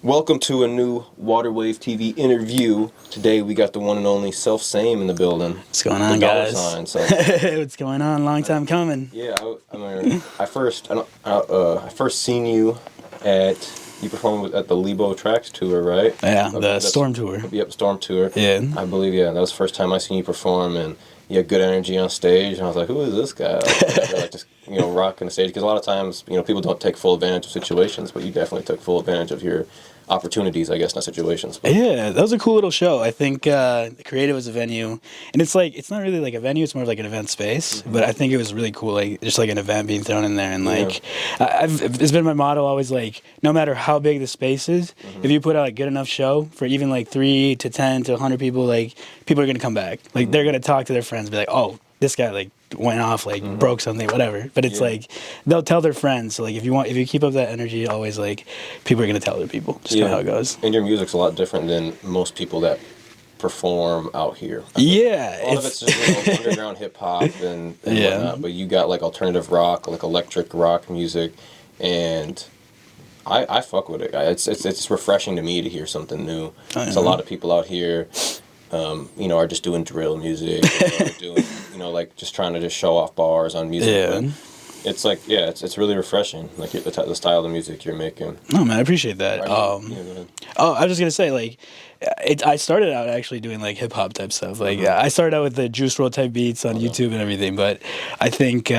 Welcome to a new Waterwave TV interview. Today we got the one and only ELFSAME in the building. What's going on, guys? What's going on? Long time coming. Yeah, I first seen you you performed at the Lebo Tracks tour, right? Yeah, the Storm tour. Yep, Storm tour. Yeah, I believe. Yeah, that was the first time I seen you perform, and you had good energy on stage. And I was like, who is this guy? Like just rocking the stage, because a lot of times people don't take full advantage of situations, but you definitely took full advantage of your opportunities, I guess, not situations. But. Yeah, that was a cool little show. I think the Creative was a venue, and it's not really like a venue, it's more of like an event space, but I think it was really cool, like just like an event being thrown in there, and it's been my motto always, like, no matter how big the space is, if you put out a good enough show for even like 3 to 10 to 100 people, like, people are going to come back. Like, they're going to talk to their friends, be like, oh, this guy, like, went off, like, broke something, whatever. But it's like, they'll tell their friends. So, like, if you keep up that energy, always, like, people are going to tell other people. Just kind of how it goes. And your music's a lot different than most people that perform out here. Yeah. A lot of it's just underground hip-hop and whatnot. But you got, like, alternative rock, like electric rock music. And I fuck with it. It's refreshing to me to hear something new. There's a lot of people out here are just doing drill music, doing, like just trying to just show off bars on music. Yeah. But it's like, it's really refreshing, like the style of music you're making. No, man, I appreciate that. Go ahead. I was just gonna say, like, I started out actually doing like hip hop type stuff. Like, I started out with the Juice WRLD type beats on YouTube and everything, but I think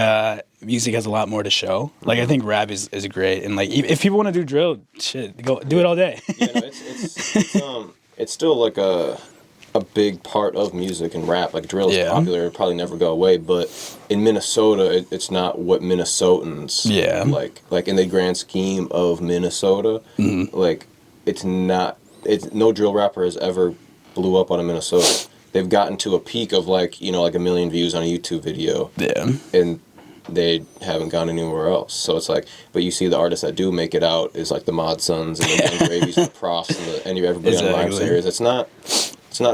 music has a lot more to show. Like, I think rap is great, and like, if people want to do drill, shit, go do it all day. It's still like a big part of music and rap. Like, drill is popular, it'll probably never go away, but in Minnesota it's not what Minnesotans like in the grand scheme of Minnesota. Like, it's no drill rapper has ever blew up out of Minnesota. They've gotten to a peak of like 1 million views on a YouTube video, and they haven't gone anywhere else. So it's like, but you see the artists that do make it out is like the Mod Sons and the Young Gravies and the Profs and everybody on Live Series. It's not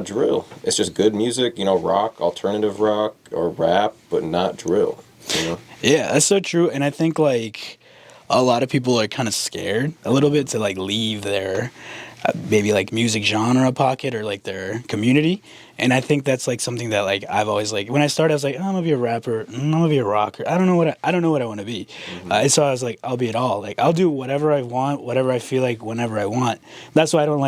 drill. It's just good music, rock, alternative rock, or rap, but not drill. Yeah, that's so true. And I think, like, a lot of people are kind of scared a little bit to, like, leave their maybe, like, music genre pocket or, like, their community. And I think that's, like, something that, like, I've always, like, when I started, I was like, I'm gonna be a rapper, I'm gonna be a rocker. I don't know what I want to be. So I was like, I'll be it all. Like, I'll do whatever I want, whatever I feel like, whenever I want. That's why I don't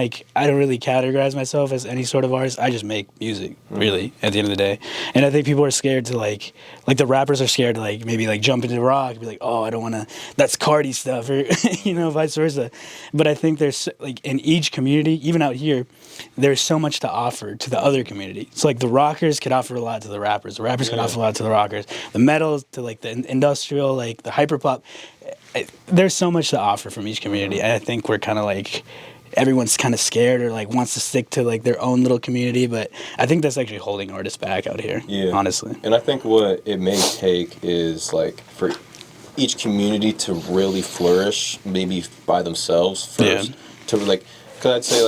really categorize myself as any sort of artist. I just make music, really, at the end of the day. And I think people are scared to, like the rappers are scared to, like, maybe, like, jump into rock and be like, oh, I don't want to, that's Cardi stuff, or, vice versa. But I think there's, like, in each community, even out here, there's so much to offer to the other community. So, like, the rockers could offer a lot to the rappers. The rappers could offer a lot to the rockers. The metal to, like, the industrial, like, the hyperpop. There's so much to offer from each community. And I think we're kind of, like, everyone's kind of scared or, like, wants to stick to, like, their own little community. But I think that's actually holding artists back out here, honestly. And I think what it may take is, like, for each community to really flourish, maybe by themselves first. To, like, because I'd say,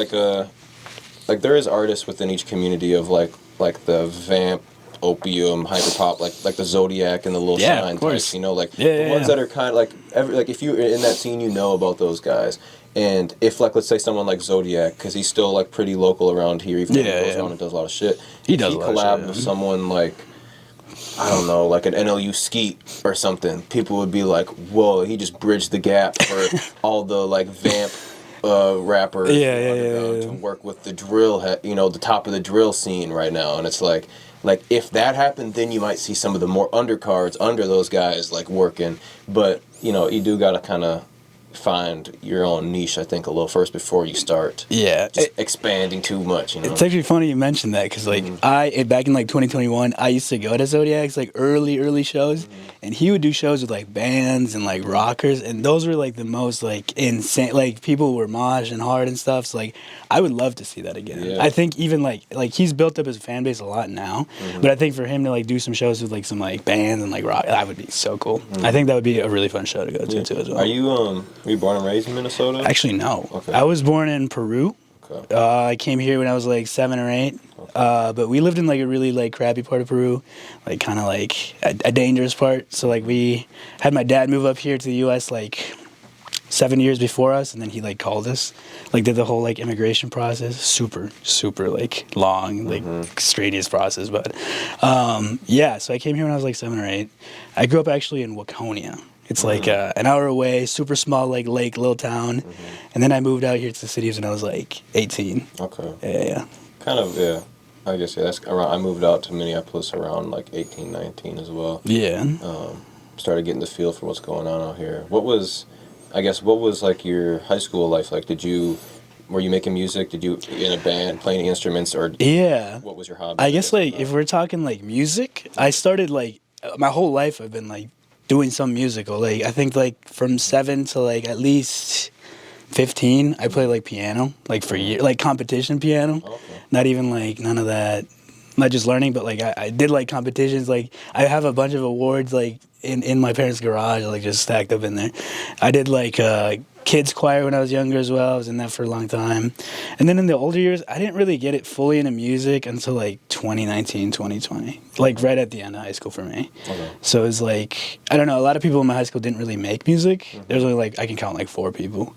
like there is artists within each community of like the Vamp, Opium, Hyperpop, like the Zodiac and the Lil Shine types, the ones that are kind of like if you're in that scene, about those guys. And if, like, let's say someone like Zodiac, because he's still, like, pretty local around here, even though he goes around and does a lot of shit. He collabed with someone like, I don't know, like an NLU Skeet or something, people would be like, whoa, he just bridged the gap for all the, like, Vamp rappers to work with the drill, the top of the drill scene right now. And it's like if that happened, then you might see some of the more undercards under those guys, like, working. But you do gotta kind of find your own niche, I think, a little first before you start expanding too much. It's actually funny you mentioned that, because, like, back in, like, 2021, I used to go to Zodiac's, like, early shows, and he would do shows with, like, bands and, like, rockers, and those were, like, the most, like, insane, like, people were moshing hard and stuff. So, like, I would love to see that again. I think even, like he's built up his fan base a lot now, but I think for him to, like, do some shows with, like, some, like, bands and, like, rock, that would be so cool. I think that would be a really fun show to go to too as well. Were you born and raised in Minnesota? Actually, no. Okay. I was born in Peru. Okay. I came here when I was like 7 or 8. Okay. But we lived in like a really like crappy part of Peru, like kind of like a dangerous part. So like we had my dad move up here to the U.S. like 7 years before us, and then he like called us, like did the whole like immigration process. Super like long, like strenuous process. But yeah, so I came here when I was like 7 or 8. I grew up actually in Waconia. It's like an hour away, super small, like lake, little town. And then I moved out here to the cities when I was like 18. Okay. Yeah. Kind of, yeah. I guess, yeah, that's around, I moved out to Minneapolis around like 18, 19 as well. Yeah. Started getting the feel for what's going on out here. What was like your high school life like? Were you making music? Did you in a band, playing instruments, or yeah? What was your hobby? I guess like if we're talking like music, I started like my whole life I've been like doing some musical. Like I think like from 7 to like at least 15, I played like piano, like for years, like competition piano. Okay. Not even like none of that. Not just learning, but like I did like competitions. Like I have a bunch of awards like in my parents' garage, like just stacked up in there. I did like kids choir when I was younger as well. I was in that for a long time. And then in the older years, I didn't really get it fully into music until like 2019, 2020. Like right at the end of high school for me. Okay. So it was like, I don't know, a lot of people in my high school didn't really make music. There's only like, I can count like 4 people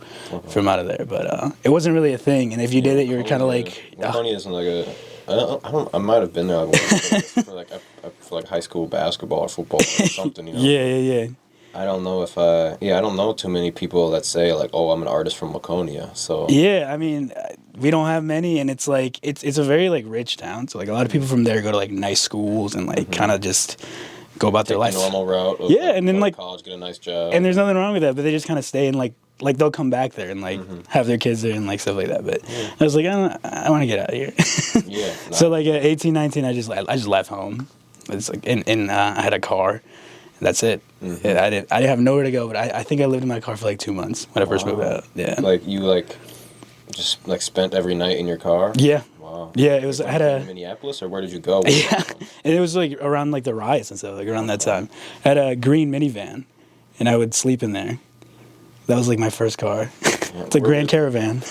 from out of there. But it wasn't really a thing. And if you did it, you were kind of like... Waconia isn't like a... I might have been there for like high school basketball or football or something, you know? Yeah. I don't know if I don't know too many people that say like, oh, I'm an artist from Waconia. So yeah, I mean, we don't have many, and it's like it's a very like rich town. So like a lot of people from there go to like nice schools and like kind of just go about their life. The normal route. Of, yeah, and then like college, get a nice job. And there's nothing wrong with that, but they just kind of stay and like they'll come back there and like have their kids there and like stuff like that. But I was like, I want to get out of here. Yeah. Nah. So like at 18, 19, I just left home. It's like I had a car. That's it. I didn't have nowhere to go, but I think I lived in my car for like 2 months when I first moved out. Yeah. Like you just spent every night in your car? Yeah. Wow. Yeah, it was. I had a Minneapolis, or where did you go? Yeah, and it was like around like the riots and stuff, like around that time. I had a green minivan, and I would sleep in there. That was like my first car. Yeah. It's a Grand Caravan.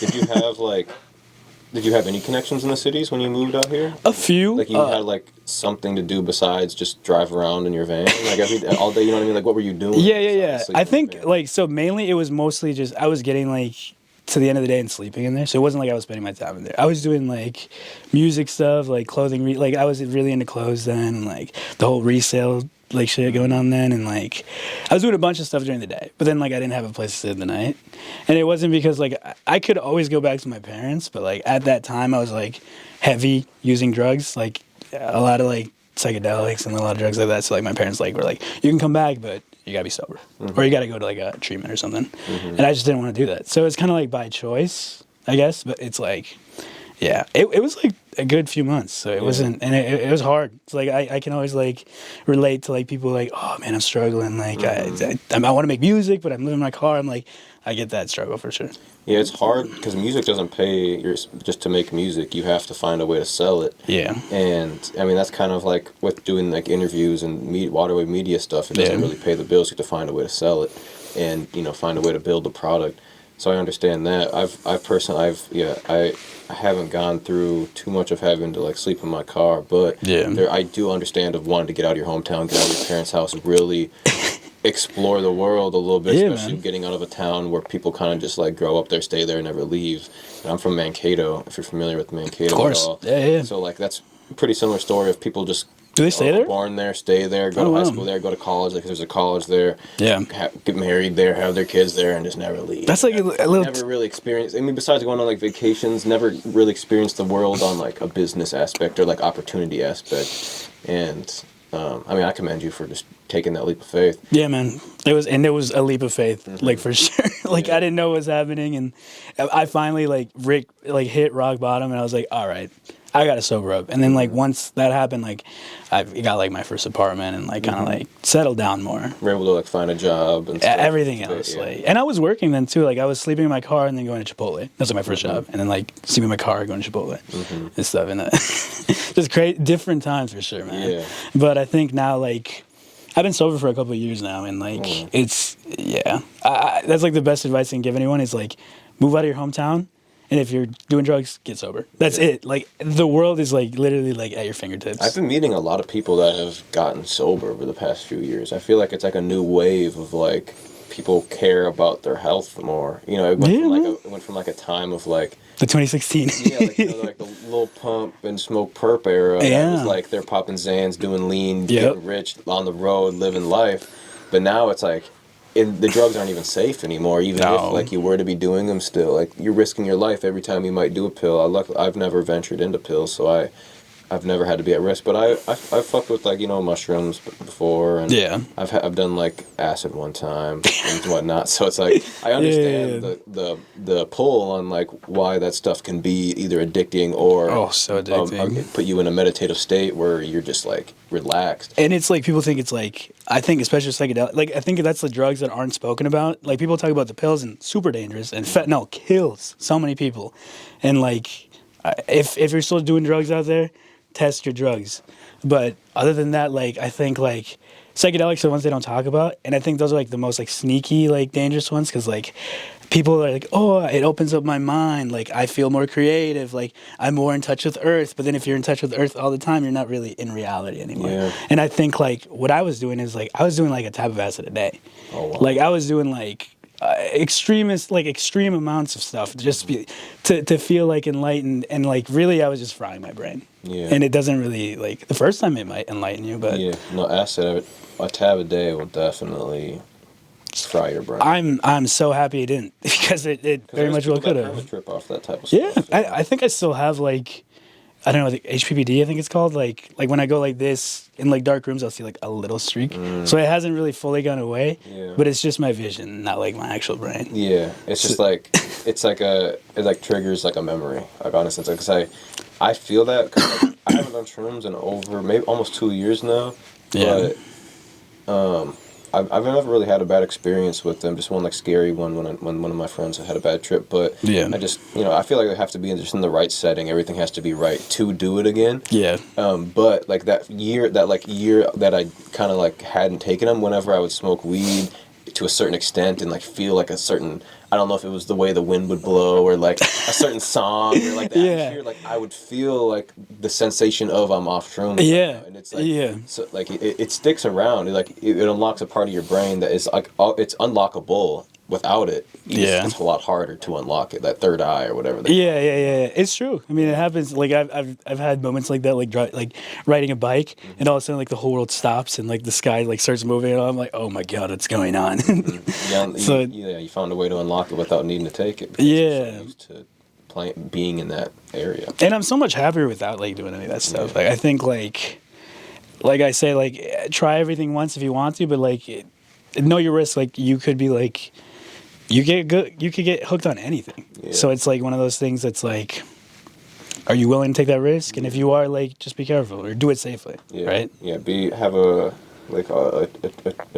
Did you have any connections in the cities when you moved out here? A few. Like you had like something to do besides just drive around in your van, like all day. You know what I mean? Like what were you doing? Yeah. I think like so mainly it was mostly just I was getting like to the end of the day and sleeping in there. So it wasn't like I was spending my time in there. I was doing like music stuff, like clothing. Like I was really into clothes then, and like the whole resale like shit going on then, and like I was doing a bunch of stuff during the day, but then like I didn't have a place to stay the night. And it wasn't because like I could always go back to my parents, but like at that time I was like heavy using drugs, like a lot of like psychedelics and a lot of drugs like that. So like my parents like were like, you can come back, but you gotta be sober, or you gotta go to like a treatment or something. And I just didn't want to do that. So it's kind of like by choice, I guess. But it's like, yeah, it was like a good few months. So it wasn't, and it was hard. It's like I can always like relate to like people like, oh man, I'm struggling. Like I want to make music, but I'm living in my car. I'm like, I get that struggle for sure. Yeah, it's hard because music doesn't pay just to make music. You have to find a way to sell it. Yeah. And I mean that's kind of like with doing like interviews and Waterway media stuff. It doesn't really pay the bills. You have to find a way to sell it, and find a way to build the product. So I understand that. I haven't gone through too much of having to like sleep in my car, but I do understand of wanting to get out of your hometown, get out of your parents' house, really explore the world a little bit, especially getting out of a town where people kind of just like grow up there, stay there, never leave. And I'm from Mankato, if you're familiar with Mankato. Of course. At all. Yeah. So like that's a pretty similar story of people just do they stay there? Born there, stay there, go to high school there, go to college. Like there's a college there. Yeah. Get married there, have their kids there, and just never leave. That's like a little. Never really experienced. I mean, besides going on like vacations, never really experienced the world on like a business aspect or like opportunity aspect. And I mean, I commend you for just taking that leap of faith. Yeah, man. It was a leap of faith, like for sure. Like I didn't know what was happening, and I finally hit rock bottom, and I was like, all right, I gotta sober up. And then like once that happened, like I got like my first apartment and like kind of like settled down more. We're able to like find a job and stuff. Everything else, like, and I was working then too. Like I was sleeping in my car and then going to Chipotle. That's like my first job, and then like sleeping in my car, going to Chipotle and stuff. And just different times for sure, man. Yeah. But I think now like I've been sober for a couple of years now, and like it's that's like the best advice I can give anyone is like move out of your hometown. And if you're doing drugs, get sober. That's it. Like, the world is, like, literally, like, at your fingertips. I've been meeting a lot of people that have gotten sober over the past few years. I feel like it's like a new wave of, like, people care about their health more. You know, it went from like a time of, like, the 2016. Yeah, like, you know, like the Lil Pump and Smoke Perp era. Yeah. It was like they're popping Zans, doing lean, getting rich, on the road, living life. But now it's like, the drugs aren't even safe anymore. Even if like you were to be doing them still, like you're risking your life every time you might do a pill. I've never ventured into pills, so I've never had to be at risk, but I've fucked with, like, you know, mushrooms before, and I've done, like, acid one time and whatnot. So it's like I understand the pull on, like, why that stuff can be either addicting or so addicting. Put you in a meditative state where you're just, like, relaxed. And it's like people think it's like, I think especially psychedelic, like I think that's the drugs that aren't spoken about. Like people talk about the pills and super dangerous, and fentanyl kills so many people. And like if you're still doing drugs out there, test your drugs. But other than that, like I think like psychedelics are the ones they don't talk about, and I think those are like the most like sneaky, like dangerous ones, because like people are like, oh, it opens up my mind, like I feel more creative, like I'm more in touch with Earth. But then if you're in touch with Earth all the time, you're not really in reality anymore. And I think like what I was doing is like I was doing like a tab of acid a day. Like I was doing like extreme amounts of stuff just to feel like enlightened, and like really I was just frying my brain. And it doesn't really, like, the first time it might enlighten you, but acid, a tab a day will definitely fry your brain. I'm so happy it didn't, because it very much well could have. Trip off that type of stuff. Yeah, I think I still have, like, I don't know, the HPPD, I think it's called. Like when I go like this in like dark rooms, I'll see like a little streak. So it hasn't really fully gone away, but it's just my vision, not like my actual brain. Yeah, it's just like it like triggers like a memory. Like honestly, it's like, 'cause I feel that, 'cause like, I haven't done shrooms in over maybe almost 2 years now. But I've never really had a bad experience with them. Just one like scary one when one of my friends had a bad trip. But I just, you know, I feel like I have to be just in the right setting. Everything has to be right to do it again. But like that year that I kind of like hadn't taken them, whenever I would smoke weed to a certain extent and like feel like a certain, I don't know if it was the way the wind would blow or like a certain song or like the atmosphere, like I would feel like the sensation of I'm off shrooms. And it's like, so like it sticks around. It unlocks a part of your brain that is like, it's unlockable. Without it, it's a lot harder to unlock it. That third eye or whatever. It's true. I mean, it happens. Like I've had moments like that, like riding a bike, and all of a sudden, like the whole world stops and like the sky like starts moving, and I'm like, oh my god, what's going on? You found a way to unlock it without needing to take it. You're so used to being in that area. And I'm so much happier without like doing any of that stuff. Like I think like I say, like try everything once if you want to, but like know your risk. Like you could be like. You could get hooked on anything. So it's like one of those things that's like, are you willing to take that risk? And if you are, like, just be careful or do it safely, right? Yeah, have a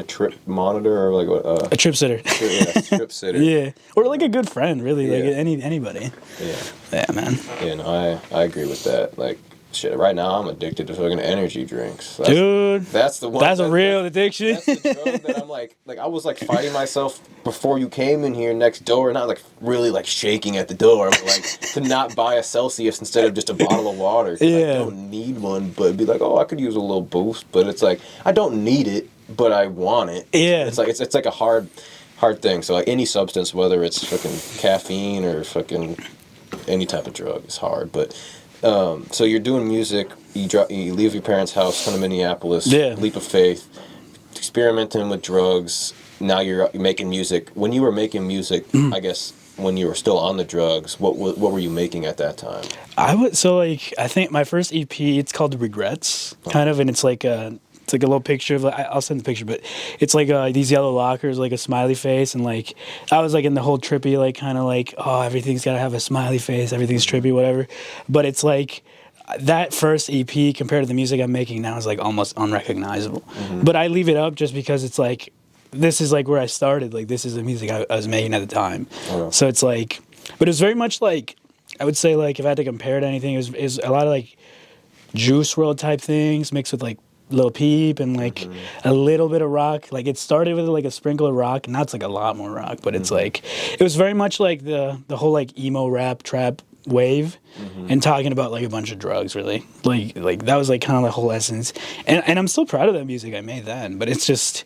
trip monitor or like a trip sitter. Trip sitter. Or like a good friend, really, like anybody. Yeah, man. Yeah, no, I agree with that. Like, shit, right now I'm addicted to fucking energy drinks. Dude, that's the one. That's a real addiction. That's the drug that I'm like I was like fighting myself before you came in here next door, not like really like shaking at the door, but like to not buy a Celsius instead of just a bottle of water. I don't need one, but be like, oh, I could use a little boost, but it's like I don't need it, but I want it. It's like it's like a hard thing. So like any substance, whether it's fucking caffeine or fucking any type of drug, is hard, but. So you're doing music, you leave your parents' house, come to Minneapolis, leap of faith, experimenting with drugs, now you're making music. When you were making music, I guess, when you were still on the drugs, what were you making at that time? I think my first EP, it's called Regrets, kind of, and it's like a little picture of, I'll send the picture, but it's like these yellow lockers, like a smiley face, and like I was like in the whole trippy, like kind of like, oh, everything's gotta have a smiley face, everything's trippy, whatever. But it's like that first EP compared to the music I'm making now is like almost unrecognizable. But I leave it up just because it's like this is like where I started. Like this is the music I was making at the time. So it's like, but it was very much like, I would say like if I had to compare it to anything, it was a lot of like Juice WRLD type things mixed with like Lil Peep and like a little bit of rock. Like it started with like a sprinkle of rock. Now it's like a lot more rock, but it's like it was very much like the whole like emo rap trap wave and talking about like a bunch of drugs, really. Like that was like kind of the whole essence. And I'm still proud of that music I made then, but it's just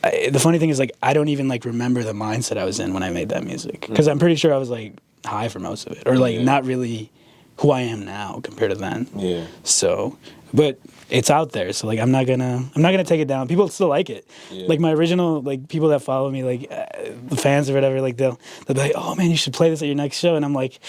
the funny thing is like I don't even like remember the mindset I was in when I made that music, because I'm pretty sure I was like high for most of it, or like not really who I am now compared to then. Yeah. So, but it's out there, so like I'm not gonna take it down. People still like it. Yeah. Like my original like people that follow me, like the fans or whatever, like they'll be like, "Oh man, you should play this at your next show," and I'm like,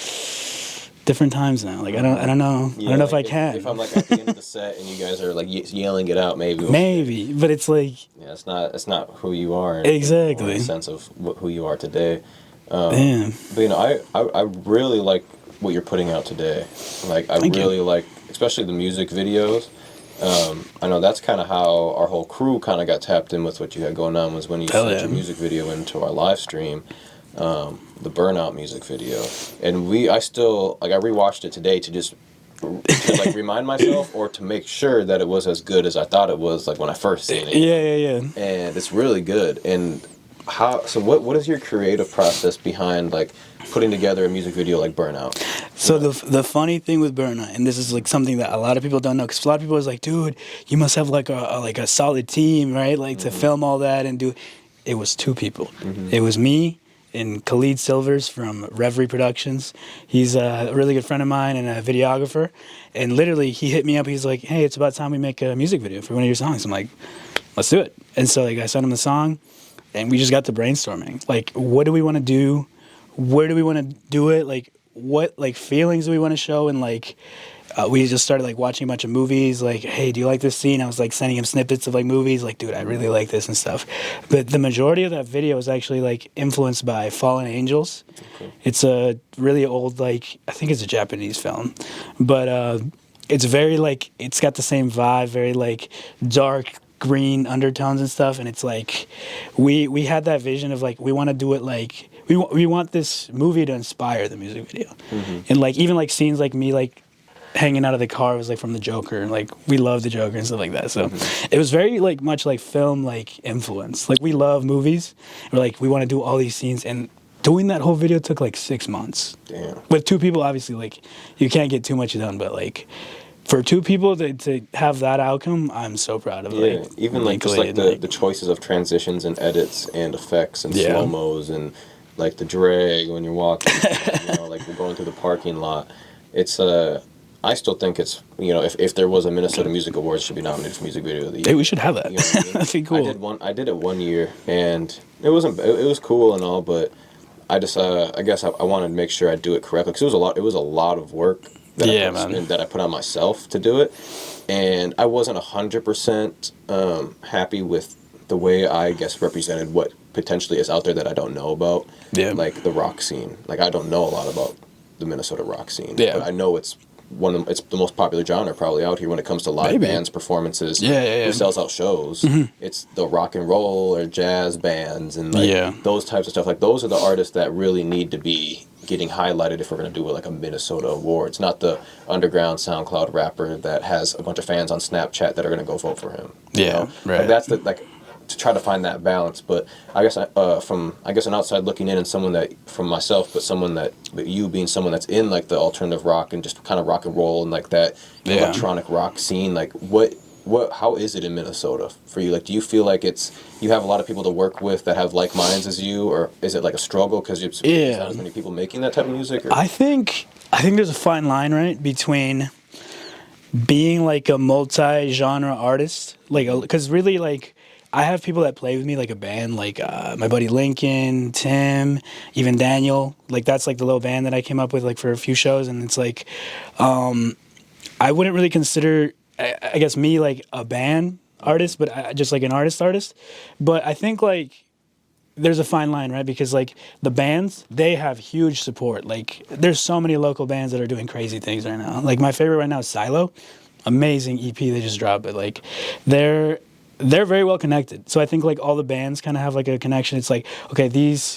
different times now. Like I don't know. Yeah, I don't know like if I can. If I'm like at the end of the set and you guys are like yelling it out, maybe, but it's like it's not who you are. Exactly. In the sense of who you are today. But you know, I really like what you're putting out today. Like I really like, especially the music videos. I know that's kind of how our whole crew kind of got tapped in with what you had going on, was when you sent your music video into our live stream, the Burnout music video. And I rewatched it today to like remind myself, or to make sure that it was as good as I thought it was, like when I first seen it. Yeah. And it's really good. And what is your creative process behind like putting together a music video like Burnout? So the funny thing with Burnout, and this is like something that a lot of people don't know, because a lot of people is like, dude, you must have like a solid team, right? Like to film all that and do. It was 2 people. It was me and Khalid Silvers from Reverie Productions. He's a really good friend of mine and a videographer. And literally, he hit me up. He's like, "Hey, it's about time we make a music video for one of your songs." I'm like, "Let's do it." And so like I sent him the song. And we just got to brainstorming. Like, what do we want to do? Where do we want to do it? Like, what like feelings do we want to show? And like, we just started like watching a bunch of movies. Like, hey, do you like this scene? I was like sending him snippets of like movies. Like, dude, I really like this and stuff. But the majority of that video is actually like influenced by Fallen Angels. Okay. It's a really old, like, I think it's a Japanese film, but it's very like, it's got the same vibe, very like dark green undertones and stuff, and it's like we had that vision of like we want to do it like we want this movie to inspire the music video. And like even like scenes like me like hanging out of the car was like from the Joker, and like we love the Joker and stuff like that, so it was very like much like film like influence. Like we love movies, we're like we want to do all these scenes, and doing that whole video took like 6 months. Damn. With 2 people, obviously like you can't get too much done, but like for 2 people to have that outcome, I'm so proud of it. Like, even like just like the choices of transitions and edits and effects and slow-mos and like the drag when you're walking, you know, like we're going through the parking lot. It's I still think it's, you know, if there was a Minnesota Music Awards, it should be nominated for Music Video of the Year. Hey, we should have that. You know what I mean? That'd be cool. I did it one year, and it was cool and all, but I just I guess I wanted to make sure I do it correctly, because it was a lot of work. That I put on myself to do it, and I wasn't 100% happy with the way I guess represented what potentially is out there that I don't know about. Like the rock scene. Like I don't know a lot about the Minnesota rock scene. But I know it's it's the most popular genre probably out here when it comes to live bands, performances. Who sells out shows? It's the rock and roll or jazz bands and like those types of stuff. Like those are the artists that really need to be getting highlighted if we're going to do like a Minnesota Awards, not the underground SoundCloud rapper that has a bunch of fans on Snapchat that are going to go vote for him. Right. Like that's to try to find that balance. But I guess from an outside looking in, and someone that from myself, but someone that you being someone that's in like the alternative rock and just kind of rock and roll and like that electronic rock scene, like how is it in Minnesota for you? Like, do you feel like you have a lot of people to work with that have like minds as you, or is it like a struggle because there's not as many people making that type of music? Or? I think there's a fine line, right, between being like a multi-genre artist, like because really like I have people that play with me like a band, like my buddy Lincoln, Tim, even Daniel. Like that's like the little band that I came up with like for a few shows, and it's like I wouldn't really consider, I guess, me like a band artist, but just like an artist. But I think like there's a fine line, right? Because like the bands, they have huge support. Like there's so many local bands that are doing crazy things right now. Like my favorite right now is Silo. Amazing EP they just dropped, but like they're very well connected. So I think like all the bands kind of have like a connection. It's like, okay,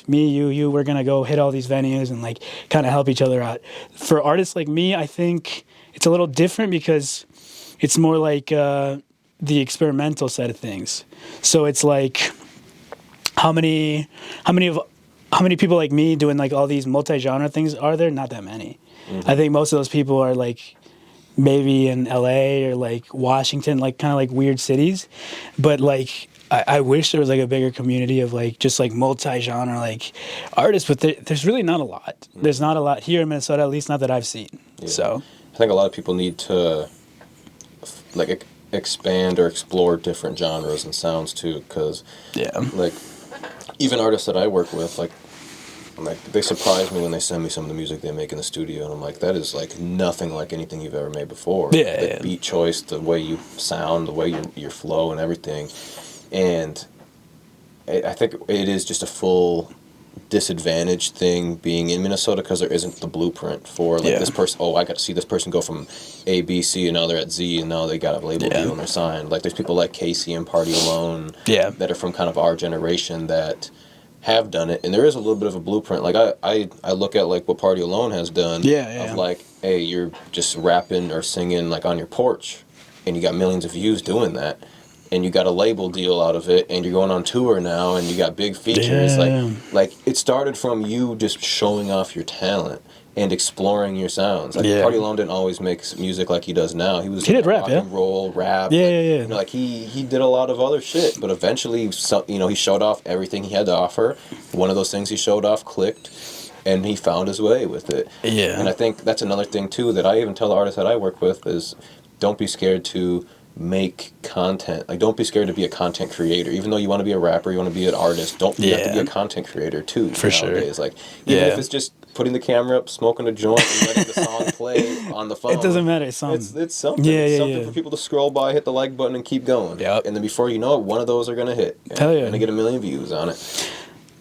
me, you, we're gonna go hit all these venues and like kind of help each other out. For artists like me, I think it's a little different because it's more like the experimental side of things. So it's like, how many people like me doing like all these multi-genre things are there? Not that many. I think most of those people are like maybe in LA or like Washington, like kind of like weird cities. But like, I wish there was like a bigger community of like just like multi-genre like artists, but there's really not a lot. There's not a lot here in Minnesota, at least not that I've seen. Yeah. So I think a lot of people need to like expand or explore different genres and sounds too, because like even artists that I work with, like they surprise me when they send me some of the music they make in the studio, and I'm like, that is like nothing like anything you've ever made before. The beat choice, the way you sound, the way your flow and everything. And I think it is just a full disadvantaged thing being in Minnesota because there isn't the blueprint for like this person. Oh, I got to see this person go from A, B, C, and now they're at Z, and now they got a label deal and they're signed. Like there's people like Casey and Party Alone that are from kind of our generation that have done it, and there is a little bit of a blueprint. Like I look at like what Party Alone has done. Of like, hey, you're just rapping or singing like on your porch, and you got millions of views doing that. And you got a label deal out of it, and you're going on tour now, and you got big features. Like it started from you just showing off your talent and exploring your sounds. Like Party Alone didn't always make music like he does now. He did rap, rock and roll, rap. You know, like he did a lot of other shit, but eventually, you know, he showed off everything he had to offer. One of those things he showed off clicked, and he found his way with it. And I think that's another thing too that I even tell the artists that I work with is, don't be scared to make content. Like, don't be scared to be a content creator. Even though you want to be a rapper, you want to be an artist, you have to be a content creator too. For nowadays. Like, even if it's just putting the camera up, smoking a joint, and letting the song play on the phone. It doesn't matter. It's something. It's something. It's something for people to scroll by, hit the like button, and keep going. And then before you know it, one of those are gonna hit. Tell you, and get 1 million views on it.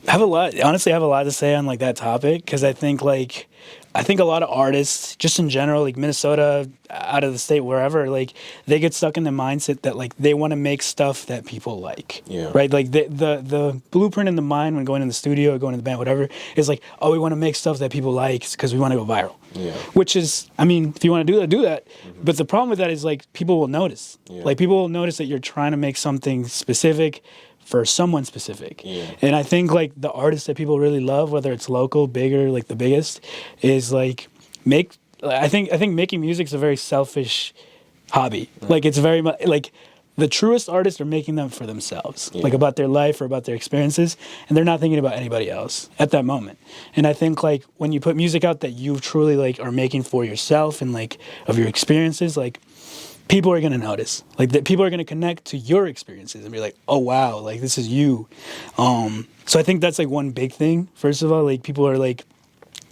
I have a lot to say on like that topic, because I think a lot of artists, just in general, like Minnesota, out of the state, wherever, like they get stuck in the mindset that like they want to make stuff that people like, right? Like the blueprint in the mind when going in the studio or going in the band, whatever, is like, oh, we want to make stuff that people like because we want to go viral. Which is, I mean, if you want to do that. But the problem with that is like people will notice. Like people will notice that you're trying to make something specific for someone specific. And I think like the artists that people really love, whether it's local, big, or like the biggest, is like I think making music is a very selfish hobby. Like it's very much like the truest artists are making them for themselves, like about their life or about their experiences, and they're not thinking about anybody else at that moment. And I think like when you put music out that you truly like are making for yourself and like of your experiences, like people are going to notice, like that people are going to connect to your experiences and be like, oh wow, like this is you. So I think that's like one big thing. First of all, like people are like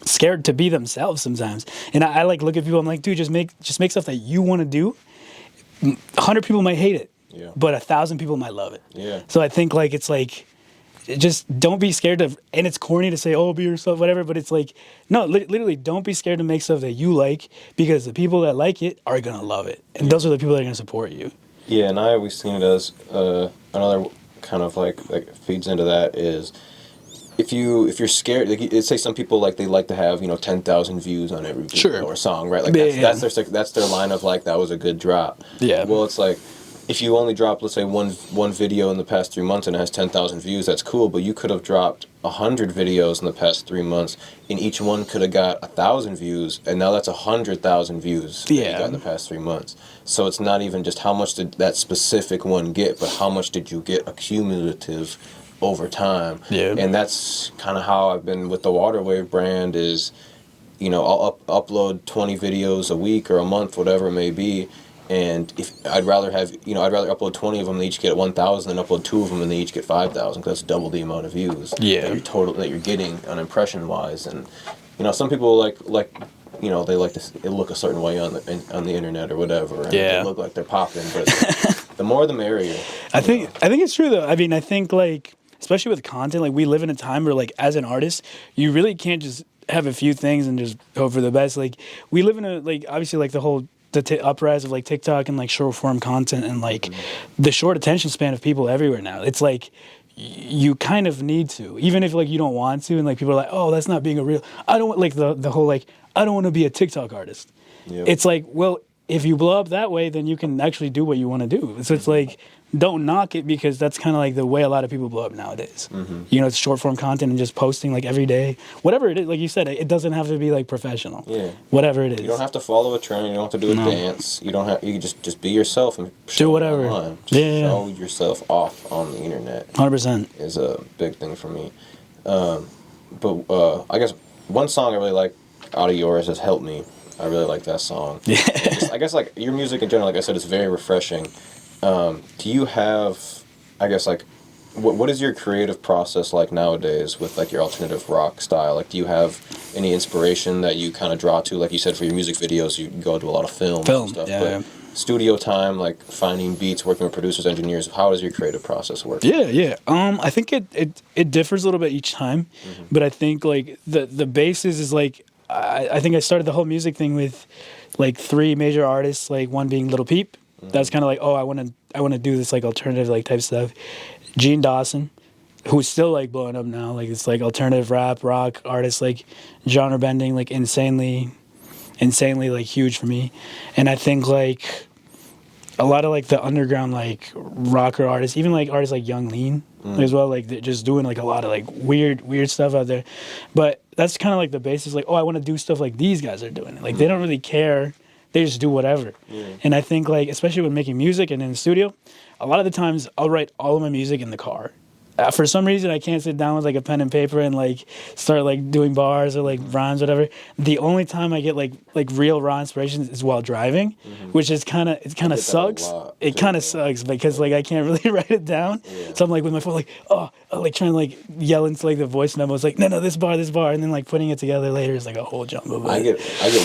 scared to be themselves sometimes. And I like look at people, I'm like, dude, just make stuff that you want to do. 100 people might hate it, but 1,000 people might love it. So I think like it's like, just don't be scared of, and it's corny to say, oh, be yourself, whatever, but it's like, no, literally don't be scared to make stuff that you like, because the people that like it are going to love it. And those are the people that are going to support you. Yeah, and I always seen it as another kind of like feeds into that is, if you're scared, like, say some people like they like to have 10,000 views on every video or song, right? Like that's their line of like, that was a good drop. Well, it's like, if you only drop, let's say, one video in the past 3 months and it has 10,000 views, that's cool. But you could have dropped 100 videos in the past 3 months, and each one could have got 1,000 views, and now that's 100,000 views that you got in the past 3 months. So it's not even just how much did that specific one get, but how much did you get accumulative over time. And that's kind of how I've been with the Waterwave brand is, I'll upload 20 videos a week or a month, whatever it may be. And if I'd rather upload 20 of them, they each get 1,000, than upload 2 of them and they each get 5,000, because that's double the amount of views that you're getting on impression wise. And some people like they like to look a certain way on the internet or whatever, and they look like they're popping. But the more the merrier. I think it's true though. I mean, I think like especially with content, like we live in a time where like as an artist, you really can't just have a few things and just hope for the best. Like we live in a like obviously like the whole uprise of like TikTok and like short form content and like the short attention span of people everywhere now. It's like you kind of need to, even if like you don't want to, and like people are like, oh, that's not being a real. I don't like the whole like I don't want to be a TikTok artist. It's like, well, if you blow up that way, then you can actually do what you want to do. So it's like, don't knock it, because that's kind of like the way a lot of people blow up nowadays. You know, it's short form content and just posting like every day, whatever it is. Like you said, it doesn't have to be like professional. Yeah. Whatever it is. You don't have to follow a trend. You don't have to do a dance. You don't have. You can just be yourself and do whatever. Online. Show yourself off on the internet. 100% is a big thing for me. But I guess one song I really like out of yours is "Help Me." I really like that song. Yeah. I guess like your music in general, like I said, is very refreshing. Do you have, I guess like, what is your creative process like nowadays with like your alternative rock style? Like, do you have any inspiration that you kind of draw to? Like you said, for your music videos, you go to a lot of film and stuff. Yeah. Studio time, like finding beats, working with producers, engineers. How does your creative process work? Yeah. I think it differs a little bit each time, but I think like the basis is like, I think I started the whole music thing with like 3 major artists, like one being Lil Peep. That's kind of like, I want to do this like alternative like type stuff. Gene Dawson, who's still like blowing up now, like it's like alternative rap, rock artist, like genre bending, like insanely like huge for me. And I think like a lot of like the underground like rocker artists, even like artists like Young Lean as well, like they're just doing like a lot of like weird stuff out there. But that's kind of like the basis, like, I want to do stuff like these guys are doing. Like they don't really care. They just do whatever. And I think like, especially when making music and in the studio, a lot of the times I'll write all of my music in the car. For some reason, I can't sit down with like a pen and paper and like start like doing bars or like rhymes, whatever. The only time I get like real raw inspirations is while driving, which is kind of sucks. It kind of sucks because like I can't really write it down. So I'm like with my phone, like like trying to like yell into like the voice memos, like no this bar, and then like putting it together later is like a whole jumble. I get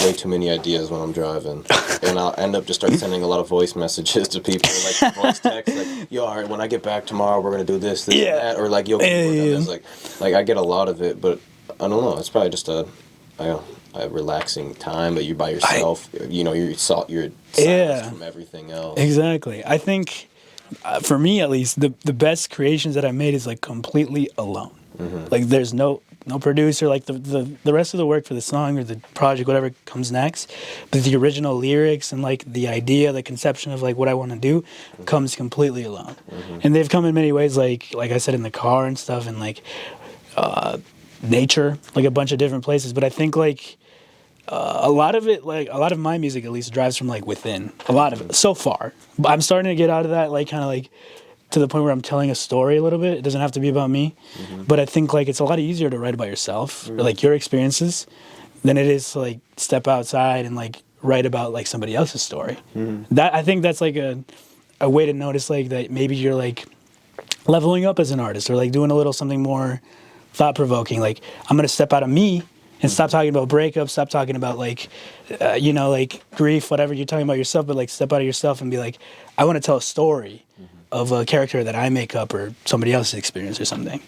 way too many ideas when I'm driving, and I'll end up just start sending a lot of voice messages to people, like voice text, like yo, all right, when I get back tomorrow, we're gonna do this. And that, or like yo, like I get a lot of it, but I don't know. It's probably just a relaxing time that you're by yourself. You're silence from everything else. Exactly. I think for me at least, the best creations that I made is like completely alone. Like there's no producer. Like the rest of the work for the song or the project, whatever comes next, but the original lyrics and like the idea, the conception of like what I want to do comes completely alone. And they've come in many ways, like I said, in the car and stuff, and like nature, like a bunch of different places. But I think like a lot of it, like a lot of my music at least, drives from like within. A lot of it so far. But I'm starting to get out of that, like kind of like to the point where I'm telling a story a little bit. It doesn't have to be about me. But I think like it's a lot easier to write about yourself or like your experiences than it is to like step outside and like write about like somebody else's story. That I think that's like a way to notice like that maybe you're like leveling up as an artist or like doing a little something more thought-provoking. Like I'm going to step out of me and stop talking about breakups, stop talking about like, like grief, whatever you're talking about yourself, but like step out of yourself and be like, I want to tell a story of a character that I make up or somebody else's experience or something.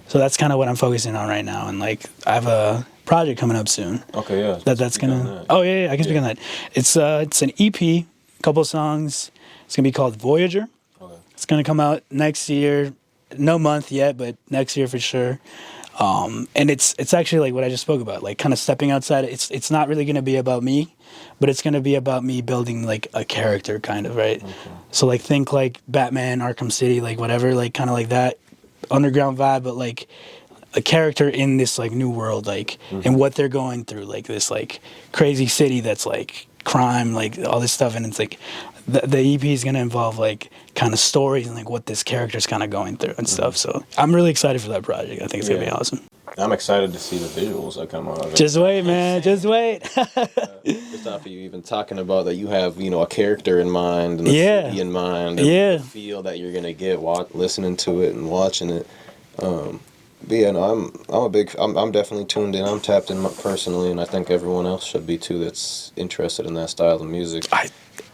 So that's kind of what I'm focusing on right now. And like I have a project coming up soon. Okay, yeah. That's gonna. Oh yeah, I can speak on that. It's an EP, a couple of songs. It's gonna be called Voyager. Okay. It's gonna come out next year. No month yet, but next year for sure. And it's actually like what I just spoke about, like kind of stepping outside. It's not really going to be about me, but it's going to be about me building like a character kind of, right? Okay. So like think like Batman, Arkham City, like whatever, like kind of like that underground vibe, but like a character in this like new world, like and what they're going through, like this like crazy city that's like crime, like all this stuff. And it's like the EP is going to involve like kind of stories and like what this character's kind of going through and stuff. So I'm really excited for that project. I think it's going to be awesome. I'm excited to see the visuals that come out of it. Just wait, man. Just wait. Just off of you even talking about that, you have, a character in mind and the city in mind. And the feel that you're going to get listening to it and watching it. But yeah, no, I'm definitely tuned in. I'm tapped in personally, and I think everyone else should be too that's interested in that style of music.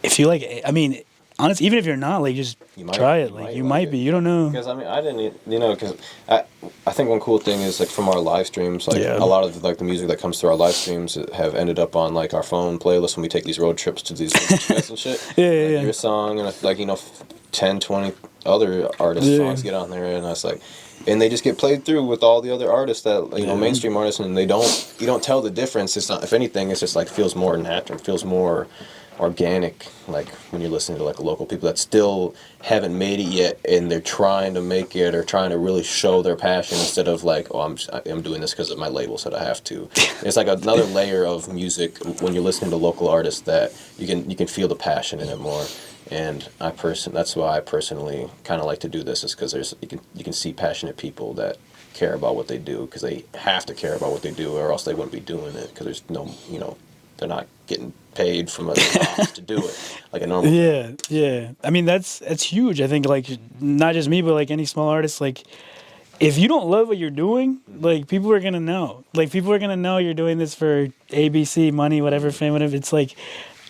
If you like, I mean, honestly, even if you're not, like, just try it. Like, you might be. You don't know. Because, I mean, I didn't, because I think one cool thing is, like, from our live streams, like, a lot of, like, the music that comes through our live streams have ended up on, like, our phone playlist when we take these road trips to these fest and shit. Your song and, like, 10, 20 other artists' songs get on there, and I was like, and they just get played through with all the other artists that mainstream artists, and you don't tell the difference. It's not, if anything, it's just like feels more natural, feels more organic, like when you're listening to like local people that still haven't made it yet, and they're trying to make it or trying to really show their passion instead of like, oh, I'm doing this because my label said I have to. It's like another layer of music when you're listening to local artists that you can feel the passion in it more. And that's why I personally kind of like to do this, is because you can see passionate people that care about what they do, because they have to care about what they do, or else they wouldn't be doing it, because there's no, they're not getting paid from other jobs to do it like a normal. Yeah. I mean, that's huge. I think, like, not just me, but like any small artist, like, if you don't love what you're doing, like, people are gonna know. Like, people are gonna know you're doing this for ABC, money, whatever, fame, whatever. It's like,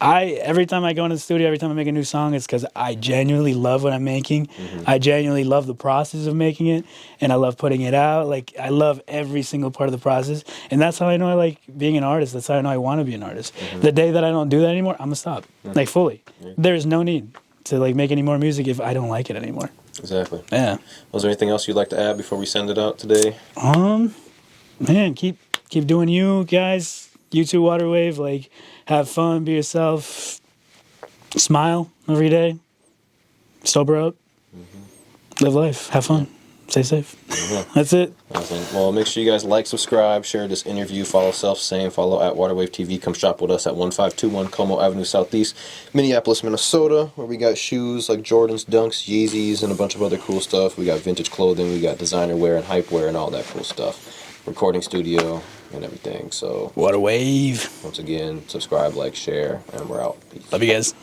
every time I go into the studio, every time I make a new song, it's because I genuinely love what I'm making. I genuinely love the process of making it, and I love putting it out. Like, I love every single part of the process, and that's how I know I like being an artist. That's how I know I want to be an artist. The day that I don't do that anymore, I'm gonna stop, like, fully. There's no need to like make any more music if I don't like it anymore. Exactly. Yeah. Was there anything else you'd like to add before we send it out today? Man, keep doing you guys. You too, Waterwave. Like, have fun, be yourself, smile every day, sober up, live life, have fun, stay safe. That's it. Awesome. Well, make sure you guys like, subscribe, share this interview, follow ELFSAME, follow at Waterwave TV. Come shop with us at 1521 Como Avenue Southeast, Minneapolis, Minnesota, where we got shoes like Jordans, Dunks, Yeezys, and a bunch of other cool stuff. We got vintage clothing, we got designer wear and hype wear and all that cool stuff. Recording studio and everything. So Waterwave. once again, subscribe, like, share, and we're out. Peace. Love you guys.